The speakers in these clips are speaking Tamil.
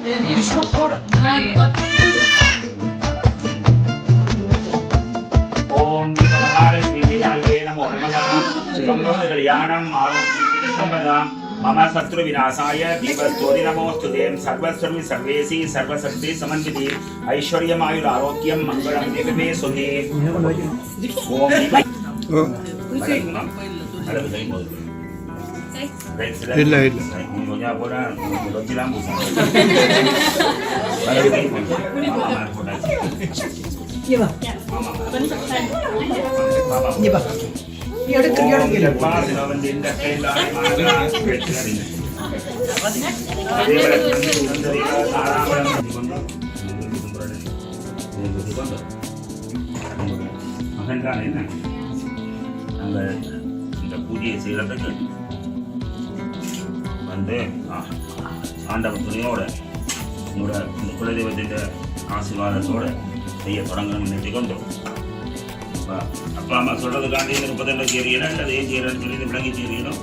ஓம் நமோ நமः கல்யாணம் ஆரம்பம் मम शत्रु विनाशाय दीपस्तोरि नमोस्तुते सर्वस्वं सर्वेसी सर्वशक्ति समन्विते ऐश्वर्यमायुर आरोग्यं मंगलम देवे सुधे ओम ಇಲ್ಲ இந்த பூஜையை செய்யறதுக்கு வந்து ஆண்டவன் துணையோட உங்களோட இந்த குலதெய்வத்தின் ஆசீர்வாதத்தோட செய்ய தொடங்கணும்னு நினைச்சுக்கொண்டு அப்பா அம்மா சொல்றதுக்காண்டி 32 செய்யறீங்கன்னா இல்லை ஏன் செய்யறேன்னு சொல்லி விளங்கி செய்யறீங்களோ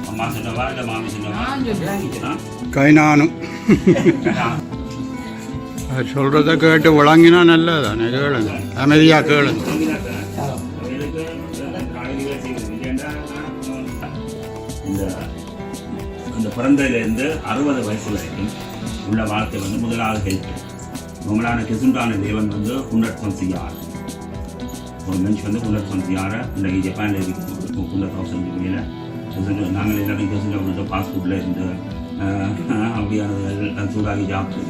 அம்மா சின்னவா இல்லை மாமி சின்னவா கைநானும் சொல்றத கேட்டு விளங்கினா நல்லதானே கேளுங்க அமைதியா கேளுங்க இந்த பிறந்ததுலேருந்து 60 வயசு வரைக்கும் உள்ள வாழ்க்கை வந்து முதலாவது ஹெல்ப் நம்மளான கிசுண்டான தேவன் வந்து 126 ஒரு மனுஷன் வந்து 126 இன்றைக்கு ஜப்பானில் இருக்கு 100,000 மேலே நாங்கள் எல்லாத்தையும் கிசுண்டா வந்து பாஸ்போர்ட்டில் இருந்து அப்படியான சூடாகி சாப்பிட்டு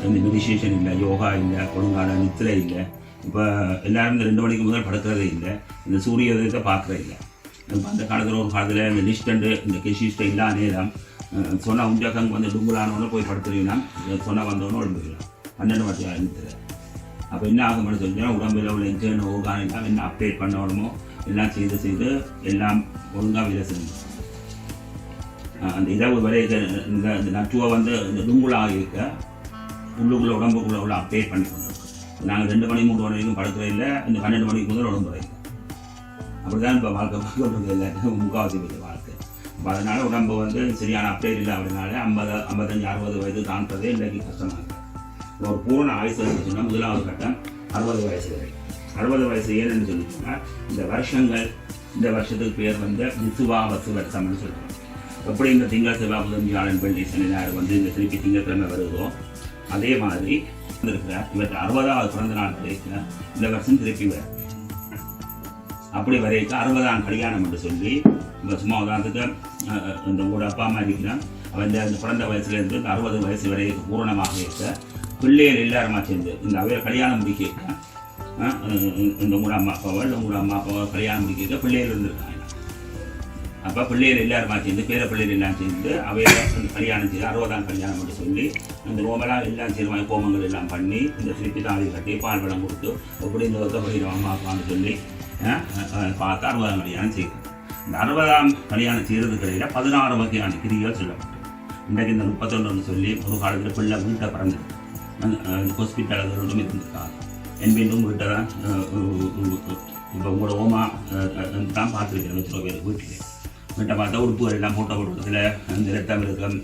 இந்த மெடிடேஷன் இல்லை யோகா இல்லை ஒழுங்கான நித்திரை இல்லை இப்போ எல்லாரும் இந்த 2 மணிக்கு முதல் படுக்கிறதே இல்லை இந்த சூரிய உதயத்தை பார்க்குறதே இல்லை அந்த காலத்தில் ஒரு காலத்தில் இந்த லிஸ்டண்டு இந்த கெஷிஸ்ட்டை இல்லாத நேரம் சொன்னால் உஞ்சாக்கங்க வந்து டுங்குலானவொன்னு போய் படுத்துருவீங்கன்னா சொன்னால் வந்தவொன்னு உடம்புக்கலாம் 12 மணி நித்திரை அப்போ என்ன ஆகும்னு சொன்னால் உடம்பில் உள்ள இன்டர்னல் ஓர்கான் எல்லாம் என்ன அப்டேட் பண்ணணுமோ எல்லாம் செய்து எல்லாம் ஒழுங்காக வேலை செய்யணும் அந்த இரவு வரை இந்த நட்டுவை வந்து இந்த டுங்குலாக இருக்க உள்ளுக்குள்ளே உடம்புக்குள்ளே உள்ள அப்டேட் பண்ணிக்கணும் நாங்கள் 2 மணி 3 மணி வரைக்கும் படுக்கிற இல்லை இந்த 12 மணிக்கு முதல் உடம்பு வரைக்கும் அப்படி தான் இப்போ வாழ்க்கை கொண்டு இல்லை முக்கால்வாசி பெரிய வாழ்க்கை அப்போ அதனால் உடம்பு வந்து சரியான அப்டேட் இல்லை அப்படின்னால 50, 55, 60 வயது தாண்டதே இன்றைக்கு கஷ்டமாக இருக்குது ஒரு பூர்ண ஆயுசு சொன்னால் முதலாவது கட்டம் 60 வயசு வரை 60 வயசு ஏன்னு சொல்லிட்டோம்னா இந்த வருஷங்கள் இந்த வருஷத்துக்கு பேர் வந்து விசுவாவசு வருஷம்னு சொல்லுவோம் எப்படி இந்த திங்கள் செவ்வாய் புதன் வியாழன் வெள்ளி சனி ஞாயிறு வந்து இந்த திருப்பி திங்கட்கிழமை வருதோ அதே மாதிரி இருக்கிற இவற்றை 60வது பிறந்த நாள் கிடைக்கிற இந்த வருஷம் திருப்பி வர அப்படி வரைக்கும் 60ஆம் கல்யாணம் என்று சொல்லி இப்போ சும்மா உதாரணத்துக்கு இந்த உங்களோட அப்பா அம்மா இருக்கிறான் அவன் இந்த பிறந்த வயசுலேருந்து இந்த 60 வயசு வரை பூரணமாக இருக்க பிள்ளைகள் எல்லாருமா சேர்ந்து இந்த அவையில் கல்யாணம் முடிக்க இந்த உங்களோட அம்மா அப்பாவோ இல்லை உங்களோட அம்மா அப்பாவோ கல்யாணம் முடிக்க பிள்ளைகள் இருந்திருக்காங்க அப்போ பிள்ளைகள் எல்லாருமா சேர்ந்து பேர பிள்ளைகள் எல்லாம் சேர்ந்து அவையில் அந்த கல்யாணம் செய்து 60ஆம் கல்யாணம் என்று சொல்லி அந்த ரோமெல்லாம் எல்லாம் சேர்ந்து கோமங்கள் எல்லாம் பண்ணி இந்த திருப்பி தாலி கட்டி பால் பழம் கொடுத்து எப்படி இந்த வைக்கப்படுகிறோம் அம்மா அப்பான்னு சொல்லி பார்த்து 60ஆம் கல்யாணம் செய்யணும் இந்த 60ஆம் கல்யாணம் செய்கிறதுக்கு இடையில 16 வகையான கிரிகள் சொல்லப்படும் இன்றைக்கு இந்த 31 சொல்லி ஒரு காலத்தில் பிள்ளை வீட்டை பிறந்தது ஹாஸ்பிட்டல் அது ரெண்டும் இருந்திருக்காங்க என் வீட்டும் வீட்டை தான் இப்போ உங்களோட ஓமா தான் பார்த்துருக்கேன் எத்தனை பேர் வீட்டில் வீட்டை பார்த்தா உடுப்புகள் எல்லாம் போட்டோ கொடுக்குறதுல அந்த இரட்டம் இருக்கும்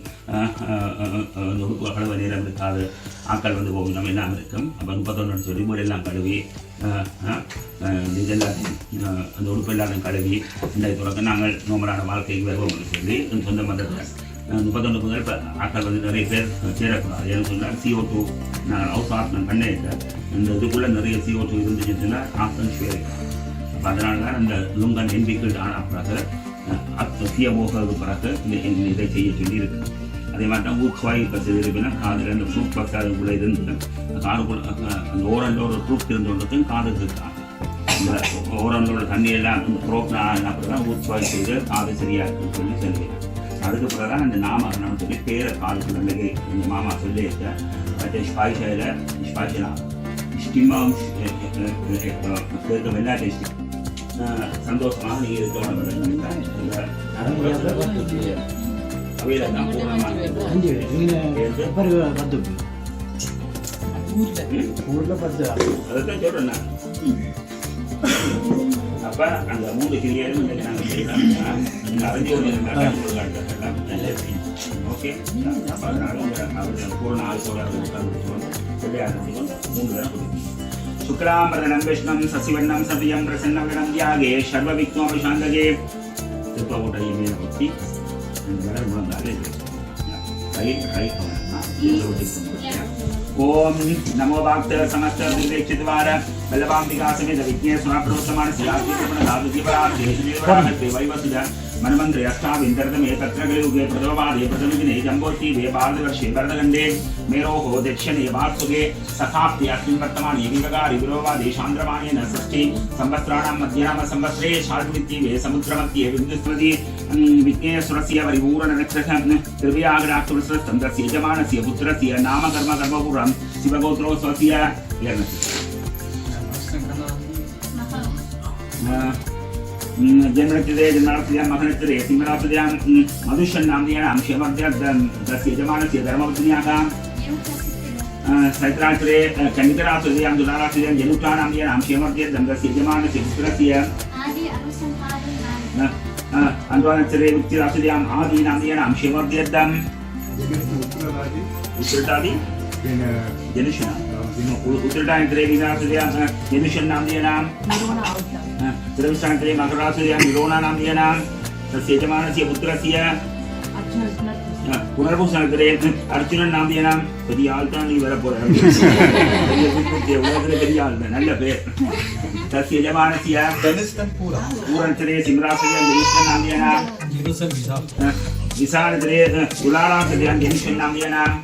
அந்த உடுப்புகள் கழுவ நேரம் இருக்காது ஆக்கள் வந்து போகும் நம்ம எல்லாம் இருக்கும் அப்போ 31 சொல்லி வீடு எல்லாம் கழுவி இதெல்லாம் அந்த உடுப்பு எல்லாத்தையும் கழுவி இந்த தொடக்க நாங்கள் நோமலான வாழ்க்கைக்கு வருவோம்னு சொல்லி சொந்த மதத்தில் 31 முதல் இப்போ ஆக்கள் வந்து நிறைய பேர் சேரக்கூடாது ஏன்னு சொன்னால் CO2 நான் ஹவுஸ் ஆர்ட்மெண்ட் பண்ணியிருக்கேன் இந்த இதுக்குள்ளே நிறைய CO2 இருந்துச்சுன்னா ஆக்சன் ஷேர் அப்போ அதனால தான் அந்த லுங்கன் என்பிக்கிள் ஆன பிறகு போகிறது பிறகு இந்த இதை செய்ய சொல்லி இருக்கு அதே மாதிரி தான் ஊக்குவாய் பஸ் இருப்பினா காதில் அந்த ஃப்ரூட் பஸ் அதுக்குள்ளே இருந்து காதுக்குள்ள அந்த ஓரண்டோட ஒரு ஃப்ரூட் இருந்தோன்றதுக்கும் காதுக்கு இருக்காங்க இந்த ஓரண்டோட தண்ணியெல்லாம் இந்த புரோக்னா அப்படி தான் ஊக்குவாய் செய்து காது சரியாக இருக்குன்னு சொல்லி சொல்லுவேன் அதுக்கு பிறகு தான் அந்த நாமகரணம்னு சொல்லி பேரை காலுக்கு நல்லது இந்த மாமா சொல்லியிருக்கேன் ஸ்பாய்ஷையில் ஸ்பாய்ஷனா ஸ்டிமாவும் எல்லா டேஸ்ட்டும் சந்தோஷமாக நீங்கள் இருக்கணும் அவையில் தான் பூர்ணமாக அதைத்தான் சொல்கிறேன் நான் அப்போ அந்த 3 கிரியாலும் நாங்கள் செய்யலாம் நீங்கள் அறிஞ்சு ஓகே பூர்ண ஆயுசோட மூணு பேரை கொடுக்கும் சுக்லாம்பரதனம் விஷ்ணம் சசிவண்ணம் சபியம் பிரசன்னவரணம் தியாகே சர்வ விக்னோபசாந்தகே திருப்போட்டை மீனை கொத்தி இந்த வேலை முழங்காலே ओम नमो भक्त समस्त दुर्वेक्षितवार बलवाम्बिका समेत विज्ञेश्वर प्रोत्समान सिद्धार्थ गुण साधु जीवराज देवराज वैवसुज मनमंत्रे अष्टाविंदर्दमे तत्र गलयुगे प्रथमवादे प्रथमदिने जम्बोति वे भारतवर्षे भरतखण्डे मेरोः दक्षिणे वार्षुके सखाप्ति अस्मिन् वर्तमाने विवगारि विरोवादे चान्द्रमानेन षष्ठी संवत्सराणां मध्यनाम संवत्सरे शार्दूलित्ये समुद्रमध्ये बिन्दुस्मृति विज्ञेश्वरस्य परिपूर्णनक्षत्रं द्रव्याग्राक्षुरस्य तस्य यजमानस्य पुत्रस्य नाम कर्म कर्मपुरं शिवगोत्रोत्सवस्य जन्मनक्षत्रे जन्मानक्षत्रे मखनक्षत्रे सिंहनक्षत्रे मधुष्यन्नाम्नीयानां क्षेमस्य यजमानस्य धर्मपत्न्याः चैत्राक्षरे कन्निकराक्षत्रे तुलाराक्षत्रे जनुष्ठानाम्नीयानां क्षेमस्य यजमानस्य पुत्रस्य अन्वानक्षत्रे वृत्तिराक्षत्रे आदीनाम्नीयानां क्षेमस्य उत्तरटादि जनुषा उत्तरटाक्षरे वीराक्षत्रे जनुषन्नाम्नीयानां திருவிஷ்டாந்தரே மகராசுரிய நிரோணானாமியனாம் தஸ்ய யஜமானஸ்ய புத்திரஸ்ய புனர்பூஷணத்திலே அர்ஜுனன் நாமியனாம் பெரிய ஆள் தான் நீ வரப்போற உலகத்துல பெரிய ஆள் தான் நல்ல பேர் தஸ்ய யஜமானஸ்ய பூரத்திலே சிம்ராசுரிய ஜனிஷ்டன் நாமியனாம் விசாரத்திலே துலாராசுரிய ஜனிஷ்டன் நாமியனாம்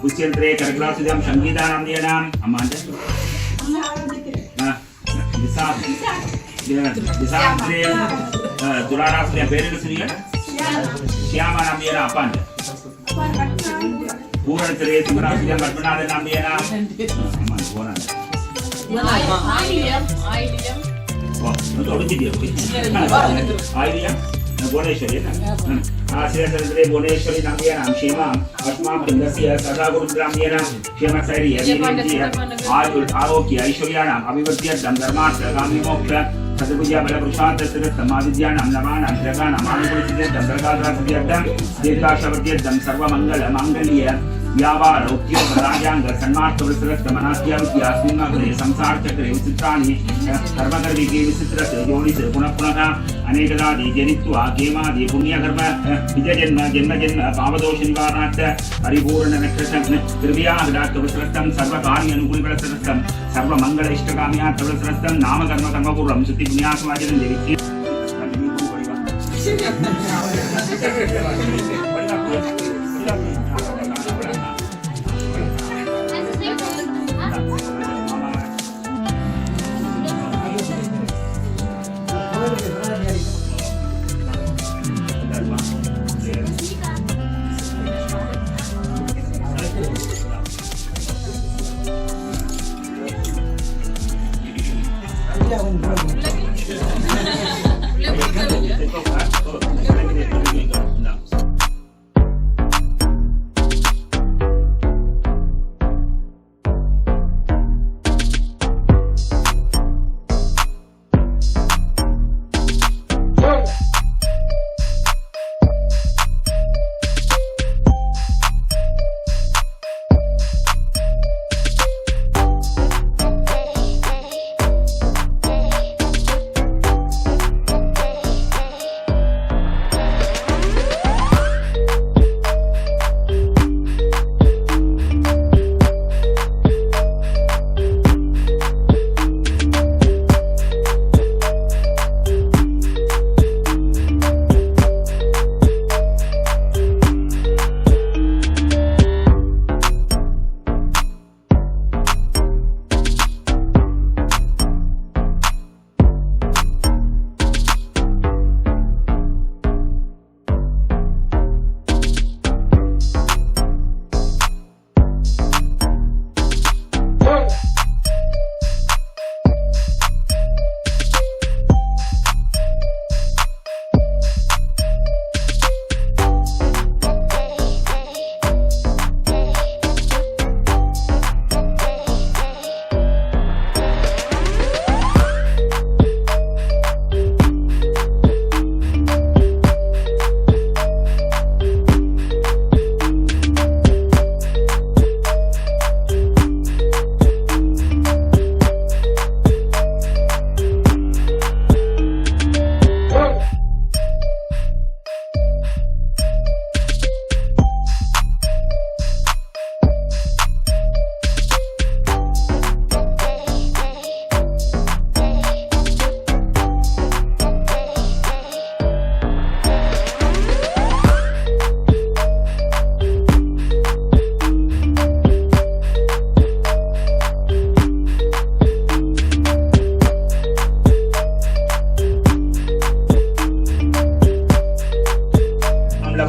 புஷ்யத்திலே கர்கலாசுரியம் சங்கீதா நாமியனாம் அம்மாண்ட விசாரத்திலே துலாராசுரிய பேருக்கு சொல்லிய श्यामा नाम्येन अपाण्ड पूर्णत्रे सिंहराशिया पद्मनाथ नाम्येन अम्मा बोनान आइलियम तो ओडिदियो आइलियम भुवनेश्वरी आश्रयतन्त्रे भुवनेश्वरी नाम्येन क्षेमा अस्मां पिण्डस्य सदा गुरुग्राम्येन क्षेमसैर्य आरोग्य ऐश्वर्याणाम् अभिवृद्ध्यर्थं धर्मार्थ कामविमोक्ष सदपुजा बल पुरुषार्थ समादिद्यानां नवानां जगानां आनुकूलितं दर्गाद्राद्यर्थं दीर्घाशवद्यर्थं सर्वमंगल मांगल्य व्यापार उद्योग राजांग सन्मार्थ विस्तृत मनास्या विद्यास्मिन् अग्रे संसार चक्रे विचित्राणि कर्मकर्मिके विचित्रस्य योनिस् पुनः पुनः अनेकदादि जनित्वा केमादि पुण्यकर्म निजजन्म जन्मजन्म पावदोष निवारणार्थ परिपूर्ण नक्षत्रं त्रिव्याघ्रात् विस्तृतं सर्वकार्य अनुकूलप्रस्तरं सर्वमंगल इष्टकाम्यात् विस्तृतं नाम कर्म कर्मपूर्वं शुद्धि पुण्यासमाजनं देविति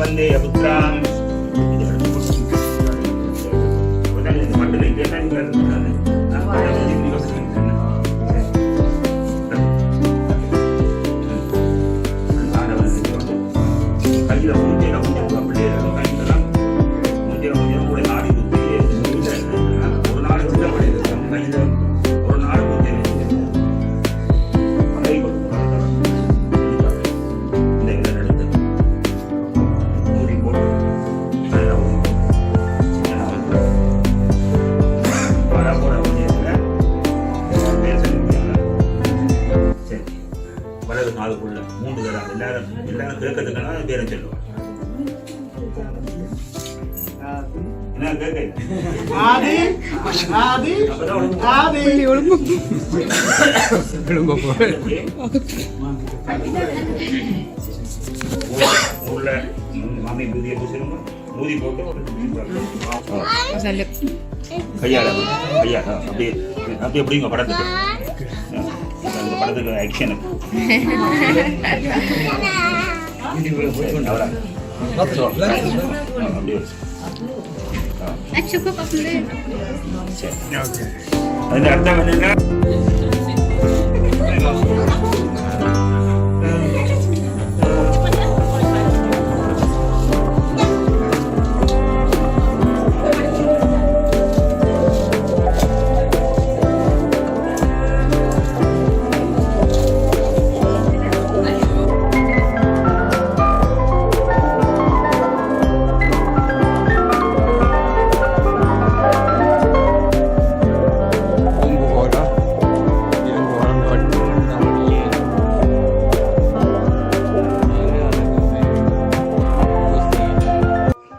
வந்தே புத்திராம் மட்டும் கையில மூஞ்சியில கொஞ்சம் அப்படியே கையிலாம் மூஞ்சியில கொஞ்சம் கூட ஆடி குத்தி ஒரு நாள் விடப்படுது கையில ஒரு நாள் மூஞ்சியில அதை இந்த இதில் எடுத்து மூடி போட்டு போட முடியல பேச முடியல. சரி வலது காதுக்குள்ள 3 தடவை எல்லாரும் கேட்கறதுக்கான பேரை சொல்லுவாங்க. என்ன கேட்க ஊர்ல மாமி புதிய பூசிருங்க ஊதி போட்டு கையாட அப்படியே அப்படியே எப்படிங்க படத்துக்கு அந்த படத்துக்கு ஆக்ஷன் அப்படியே சரி. அதில் அர்த்தம் என்னன்னா